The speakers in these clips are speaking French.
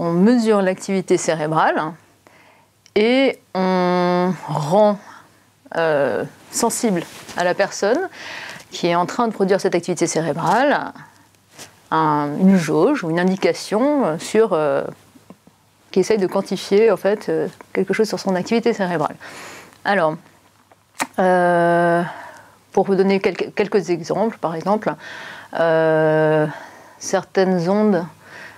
on mesure l'activité cérébrale et on rend sensible à la personne qui est en train de produire cette activité cérébrale une jauge ou une indication qui essaye de quantifier en fait, quelque chose sur son activité cérébrale. Alors, pour vous donner quelques exemples, par exemple, certaines ondes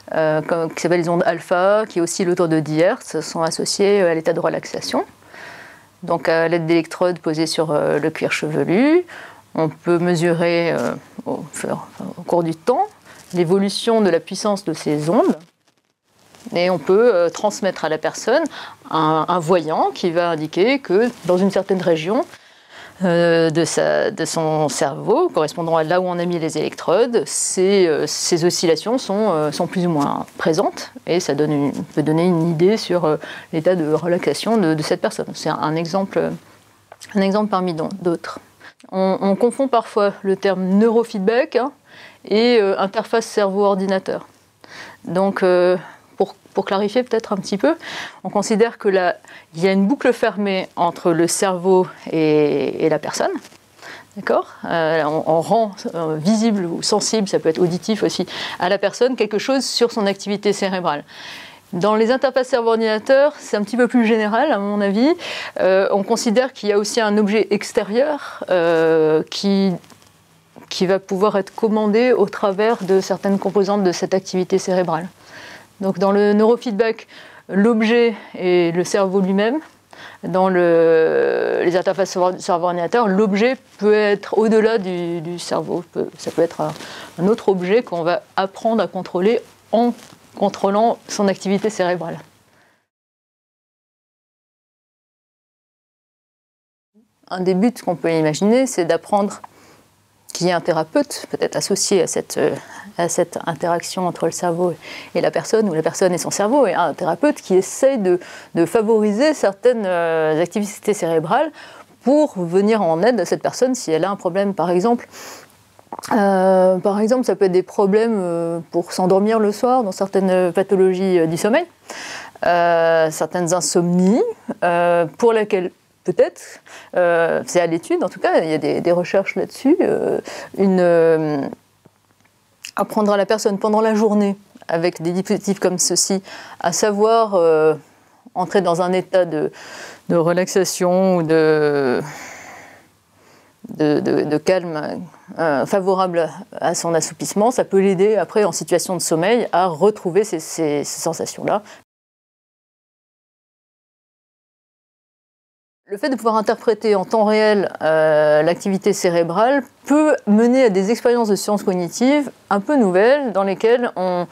qui s'appellent les ondes alpha, qui oscillent autour de 10 Hz, sont associées à l'état de relaxation. Donc à l'aide d'électrodes posées sur le cuir chevelu, on peut mesurer au cours du temps l'évolution de la puissance de ces ondes. Et on peut transmettre à la personne un voyant qui va indiquer que dans une certaine région de son cerveau, correspondant à là où on a mis les électrodes, ces oscillations sont plus ou moins présentes et ça peut donner une idée sur l'état de relaxation de cette personne. C'est un exemple parmi d'autres. On confond parfois le terme neurofeedback et interface cerveau-ordinateur. Donc, pour clarifier peut-être un petit peu, on considère que il y a une boucle fermée entre le cerveau et la personne. D'accord ? On rend visible ou sensible, ça peut être auditif aussi, à la personne quelque chose sur son activité cérébrale. Dans les interfaces cerveau-ordinateur, c'est un petit peu plus général à mon avis. On considère qu'il y a aussi un objet extérieur qui va pouvoir être commandé au travers de certaines composantes de cette activité cérébrale. Donc dans le neurofeedback, l'objet est le cerveau lui-même. Dans les interfaces cerveau-ordinateur, l'objet peut être au-delà du cerveau. Ça peut être un autre objet qu'on va apprendre à contrôler en contrôlant son activité cérébrale. Un des buts qu'on peut imaginer, c'est d'apprendre qu'il y ait un thérapeute, peut-être associé à cette interaction entre le cerveau et la personne, ou la personne et son cerveau, et un thérapeute qui essaye de favoriser certaines activités cérébrales pour venir en aide à cette personne si elle a un problème, par exemple. Ça peut être des problèmes pour s'endormir le soir dans certaines pathologies du sommeil, certaines insomnies, pour lesquelles peut-être, c'est à l'étude en tout cas, il y a des recherches là-dessus, apprendre à la personne pendant la journée, avec des dispositifs comme ceci, à savoir entrer dans un état de relaxation ou de calme favorable à son assoupissement, ça peut l'aider après en situation de sommeil à retrouver ces sensations-là. Le fait de pouvoir interpréter en temps réel l'activité cérébrale peut mener à des expériences de sciences cognitives un peu nouvelles dans lesquelles on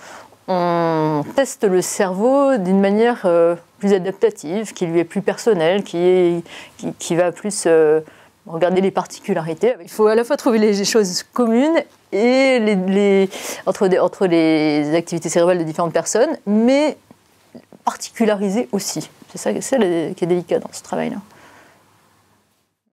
teste le cerveau d'une manière plus adaptative, qui lui est plus personnelle, qui va plus regarder les particularités. Il faut à la fois trouver les choses communes et entre les activités cérébrales de différentes personnes, mais particulariser aussi. C'est ça qui est délicat dans ce travail-là.